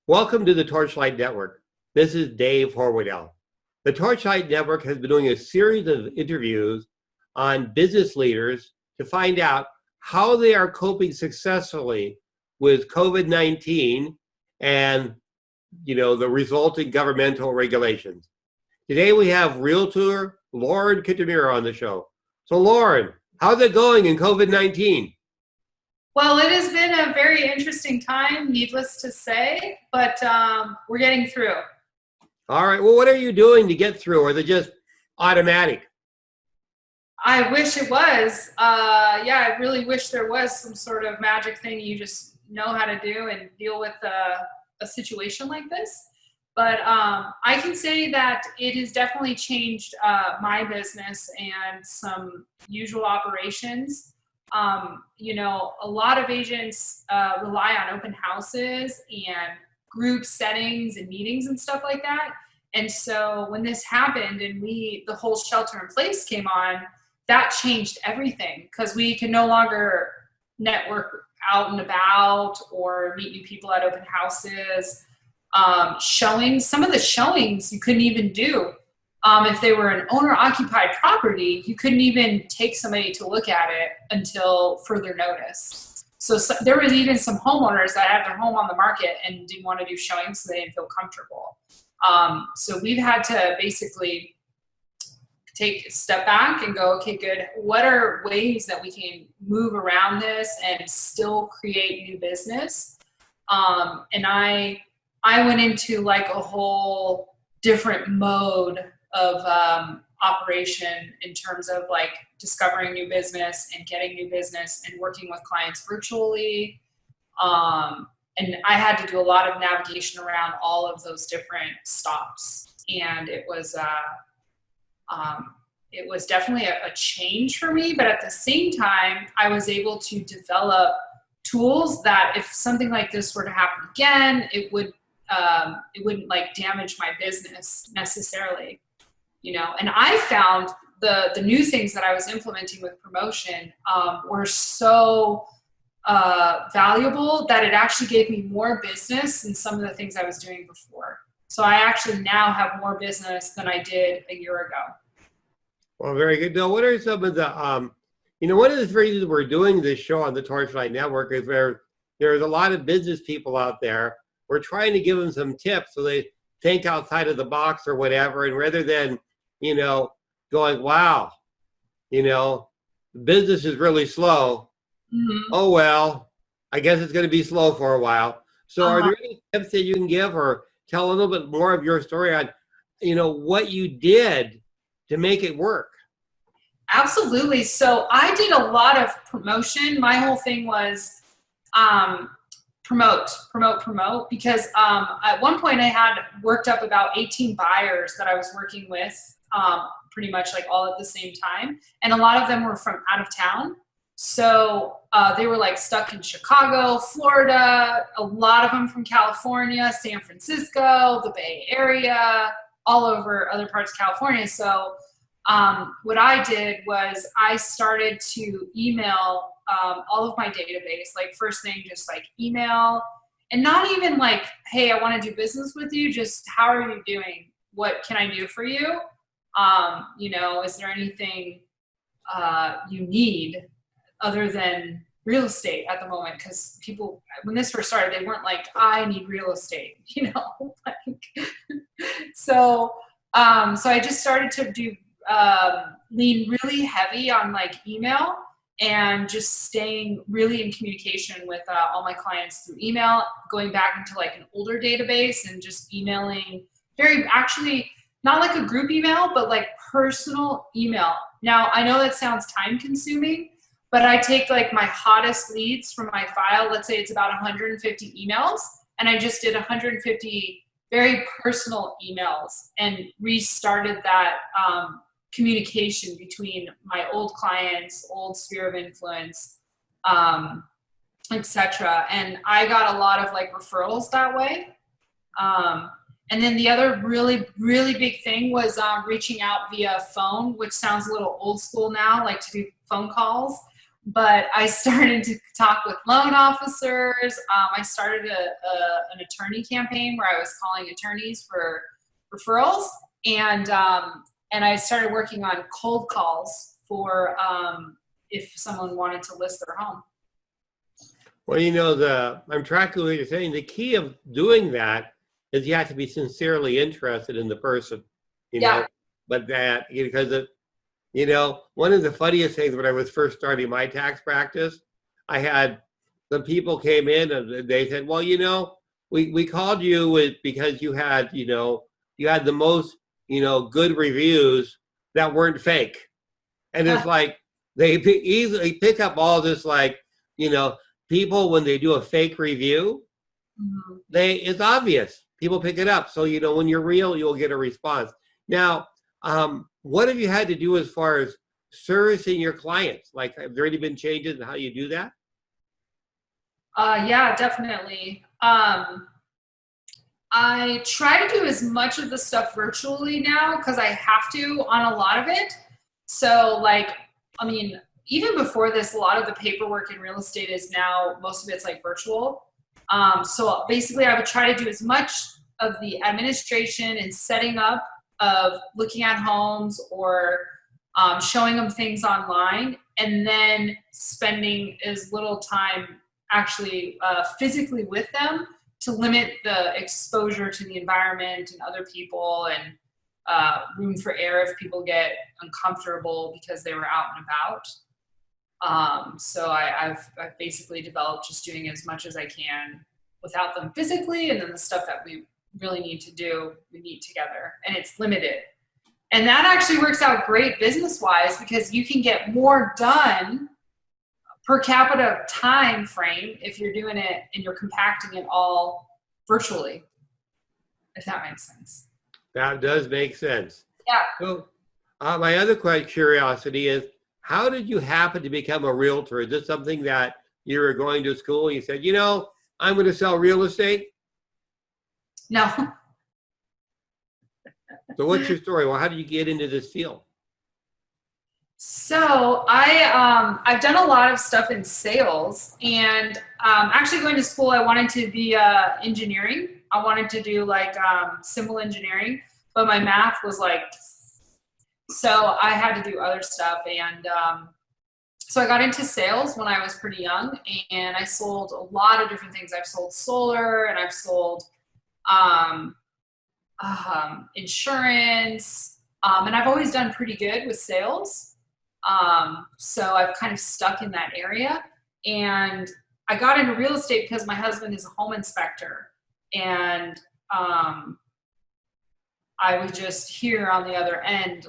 Welcome to the Torchlight Network. This is Dave Horwedel. The Torchlight Network has been doing a series of interviews on business leaders to find out how they are coping successfully with COVID-19 and, the resulting governmental regulations. Today we have Realtor Lauren Kitamura on the show. So Lauren, how's it going in COVID-19? Well, it has been a very interesting time, needless to say, but we're getting through. All right. Well, what are you doing to get through? Or is it just automatic? I wish it was. I really wish there was some sort of magic thing you just know how to do and deal with a situation like this. But I can say that it has definitely changed my business and some usual operations. A lot of agents rely on open houses and group settings and meetings and stuff like that. And so when this happened and the whole shelter in place came on, that changed everything because we can no longer network out and about or meet new people at open houses. Showings, some of the showings you couldn't even do. If they were an owner-occupied property, you couldn't even take somebody to look at it until further notice. So there was even some homeowners that had their home on the market and didn't want to do showings, so they didn't feel comfortable. So we've had to basically take a step back and go, okay, good. What are ways that we can move around this and still create new business? And I went into like a whole different mode of operation in terms of like discovering new business and getting new business and working with clients virtually. And I had to do a lot of navigation around all of those different stops. And it was definitely a change for me, but at the same time, I was able to develop tools that if something like this were to happen again, it wouldn't like damage my business necessarily, and I found the new things that I was implementing with promotion were so valuable that it actually gave me more business than some of the things I was doing before. So I actually now have more business than I did a year ago. Well, very good. Now, what are some of the, one of the reasons we're doing this show on the Torchlight Network is there's a lot of business people out there. We're trying to give them some tips so they think outside of the box or whatever. And rather than, going, wow, business is really slow. Mm-hmm. Oh, well, I guess it's going to be slow for a while. So are there any tips that you can give or tell a little bit more of your story on, what you did to make it work? Absolutely. So I did a lot of promotion. My whole thing was promote, because at one point I had worked up about 18 buyers that I was working with pretty much like all at the same time. And a lot of them were from out of town. So they were like stuck in Chicago, Florida, a lot of them from California, San Francisco, the Bay Area, all over other parts of California. So what I did was I started to email all of my database, like first thing, just like email, and not even like, hey, I want to do business with you. Just how are you doing? What can I do for you? Is there anything you need other than real estate at the moment? Because people, when this first started, they weren't like, I need real estate, So I just started to do lean really heavy on like email and just staying really in communication with all my clients through email, going back into like an older database and just emailing actually not like a group email, but like personal email. Now I know that sounds time consuming, but I take like my hottest leads from my file. Let's say it's about 150 emails, and I just did 150 very personal emails and restarted that communication between my old clients, old sphere of influence, etc. And I got a lot of like referrals that way. And then the other really, really big thing was reaching out via phone, which sounds a little old school now, like to do phone calls. but I started to talk with loan officers. I started an attorney campaign where I was calling attorneys for referrals, and I started working on cold calls for if someone wanted to list their home. Well, I'm tracking what you're saying. The key of doing that is you have to be sincerely interested in the person, Yeah. but that, because one of the funniest things when I was first starting my tax practice, I had some people came in and they said, well, we called you because you had the most, good reviews that weren't fake. And it's like, they easily pick up all this, like, people, when they do a fake review, it's obvious. People pick it up. So, when you're real, you'll get a response. Now, what have you had to do as far as servicing your clients? Like, have there already been changes in how you do that? Yeah, definitely. I try to do as much of the stuff virtually now because I have to on a lot of it. So even before this, a lot of the paperwork in real estate is now, most of it's like virtual. So basically I would try to do as much of the administration and setting up of looking at homes or showing them things online, and then spending as little time actually physically with them to limit the exposure to the environment and other people, and room for error if people get uncomfortable because they were out and about. So I've basically developed just doing as much as I can without them physically, and then the stuff that we really need to do, we meet together, and it's limited. And that actually works out great business-wise because you can get more done per capita time frame if you're doing it and you're compacting it all virtually, if that makes sense. That does make sense. Yeah. So my other curiosity is, how did you happen to become a realtor? Is this something that you were going to school and you said, I'm going to sell real estate? No. So what's your story? Well, how did you get into this field? So I've done a lot of stuff in sales, and actually going to school, I wanted to be engineering. I wanted to do civil engineering, but my math was so I had to do other stuff. And so I got into sales when I was pretty young, and I sold a lot of different things. I've sold solar, and I've sold insurance, and I've always done pretty good with sales. So I've kind of stuck in that area, and I got into real estate because my husband is a home inspector, and I would just hear on the other end,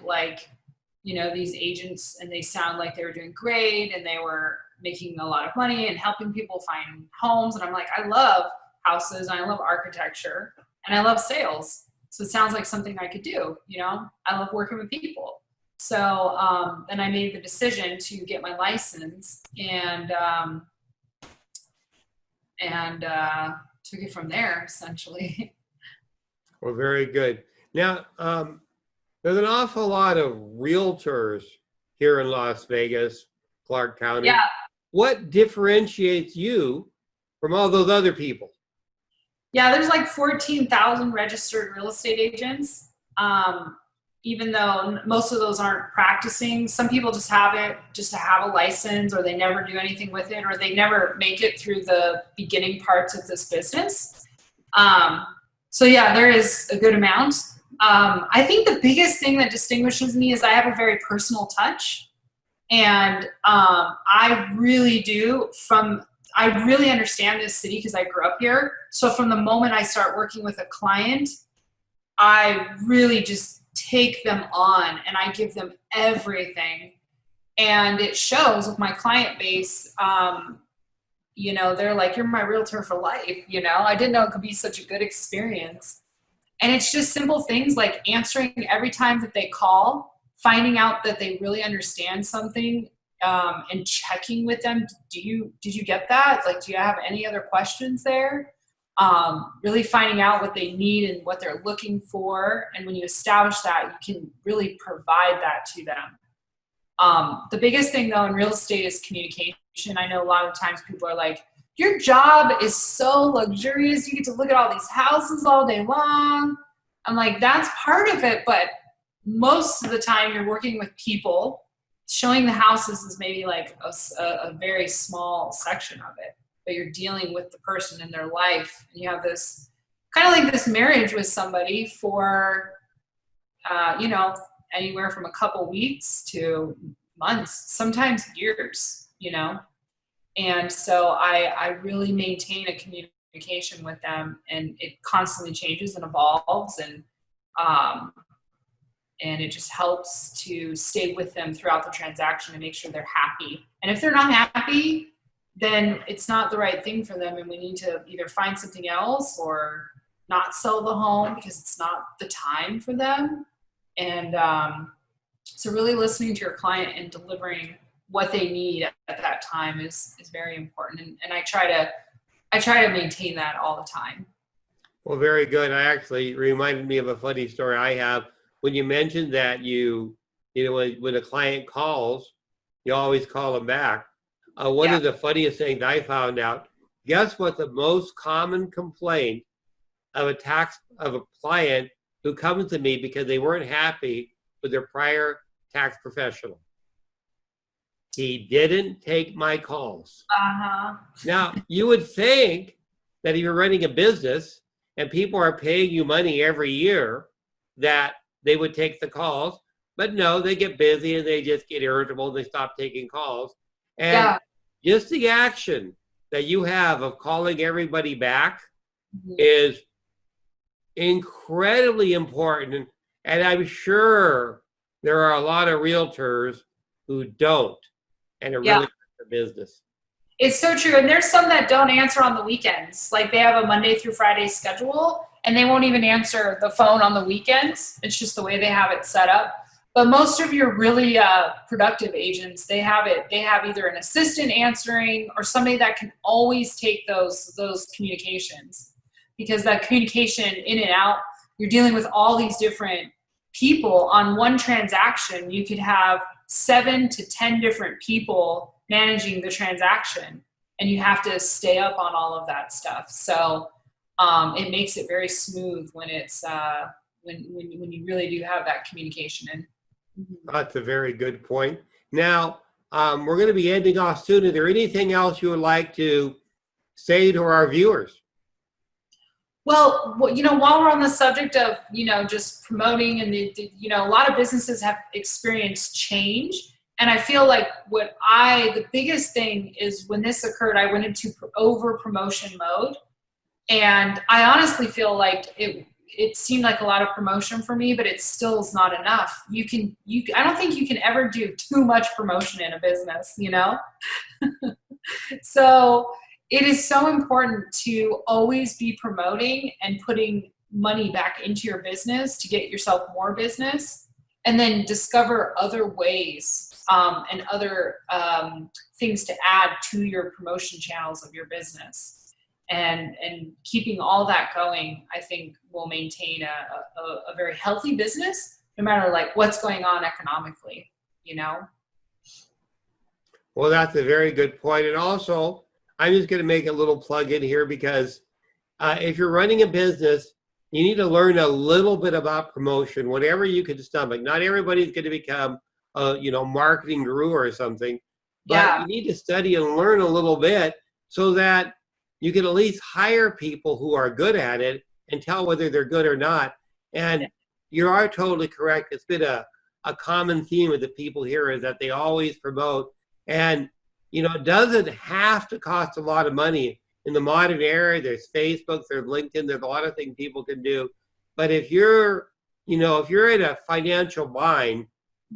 these agents, and they sound like they were doing great and they were making a lot of money and helping people find homes. And I'm like, I love houses and I love architecture and I love sales. So it sounds like something I could do, I love working with people. So then I made the decision to get my license, and took it from there, essentially. Well, very good. Now, there's an awful lot of realtors here in Las Vegas, Clark County. Yeah. What differentiates you from all those other people? Yeah, there's 14,000 registered real estate agents. Even though most of those aren't practicing, some people just have it just to have a license, or they never do anything with it, or they never make it through the beginning parts of this business. So yeah, there is a good amount. I think the biggest thing that distinguishes me is I have a very personal touch, and I really understand this city because I grew up here. So from the moment I start working with a client, I really just take them on and I give them everything. And it shows with my client base. They're like, you're my realtor for life. I didn't know it could be such a good experience. And it's just simple things like answering every time that they call, finding out that they really understand something, and checking with them. Did you get that? Do you have any other questions there? Really finding out what they need and what they're looking for. And when you establish that, you can really provide that to them. The biggest thing though in real estate is communication. I know a lot of times people are like, your job is so luxurious. You get to look at all these houses all day long. I'm like, that's part of it. But most of the time you're working with people. Showing the houses is maybe like a very small section of it. But you're dealing with the person in their life. And you have this kind of like this marriage with somebody for, anywhere from a couple weeks to months, sometimes years, And so I really maintain a communication with them, and it constantly changes and evolves, and it just helps to stay with them throughout the transaction and make sure they're happy. And if they're not happy, then it's not the right thing for them, and we need to either find something else or not sell the home because it's not the time for them. And so really listening to your client and delivering what they need at that time is very important. And I try to maintain that all the time. Well, very good. I actually reminded me of a funny story I have. When you mentioned that when a client calls, you always call them back. One of the funniest things I found out, guess what the most common complaint of a client who comes to me because they weren't happy with their prior tax professional? He didn't take my calls. Now, you would think that if you're running a business and people are paying you money every year, that they would take the calls. But no, they get busy and they just get irritable and they stop taking calls. And just the action that you have of calling everybody back is incredibly important. And I'm sure there are a lot of realtors who don't, and it really hurts their business. It's so true. And there's some that don't answer on the weekends. Like they have a Monday through Friday schedule and they won't even answer the phone on the weekends. It's just the way they have it set up. But most of your really productive agents, they have either an assistant answering or somebody that can always take those communications, because that communication in and out, you're dealing with all these different people on one transaction. You could have 7 to 10 different people managing the transaction, and you have to stay up on all of that stuff. So it makes it very smooth when it's when you really do have that communication. And that's a very good point. Now, we're going to be ending off soon. Is there anything else you would like to say to our viewers? Well, while we're on the subject of, just promoting, and a lot of businesses have experienced change. And I feel like the biggest thing is when this occurred, I went into over promotion mode. And I honestly feel like it seemed like a lot of promotion for me, but it still is not enough. I don't think you can ever do too much promotion in a business, So it is so important to always be promoting and putting money back into your business to get yourself more business, and then discover other ways and other things to add to your promotion channels of your business. And keeping all that going, I think, will maintain a very healthy business, no matter like what's going on economically, Well, that's a very good point. And also, I'm just going to make a little plug in here, because if you're running a business, you need to learn a little bit about promotion, whatever you can stomach. Not everybody's going to become a marketing guru or something, but you need to study and learn a little bit so that you can at least hire people who are good at it and tell whether they're good or not. And you are totally correct. It's been a common theme with the people here is that they always promote. And, it doesn't have to cost a lot of money. In the modern era, there's Facebook, there's LinkedIn, there's a lot of things people can do. But if you're in a financial bind,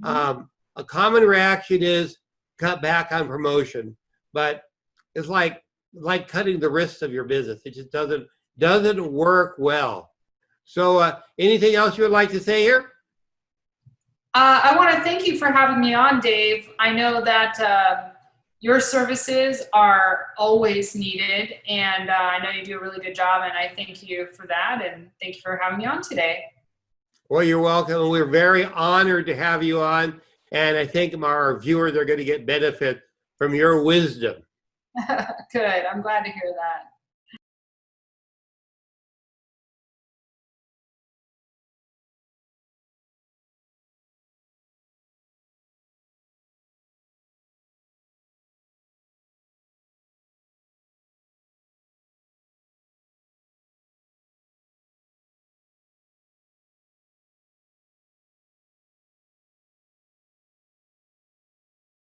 a common reaction is cut back on promotion. But it's like cutting the risks of your business. It just doesn't work well. So anything else you would like to say here? I want to thank you for having me on, Dave. I know that your services are always needed, and I know you do a really good job, and I thank you for that, and thank you for having me on today. Well, you're welcome. We're very honored to have you on. And I think our viewers are going to get benefit from your wisdom. Good. I'm glad to hear that.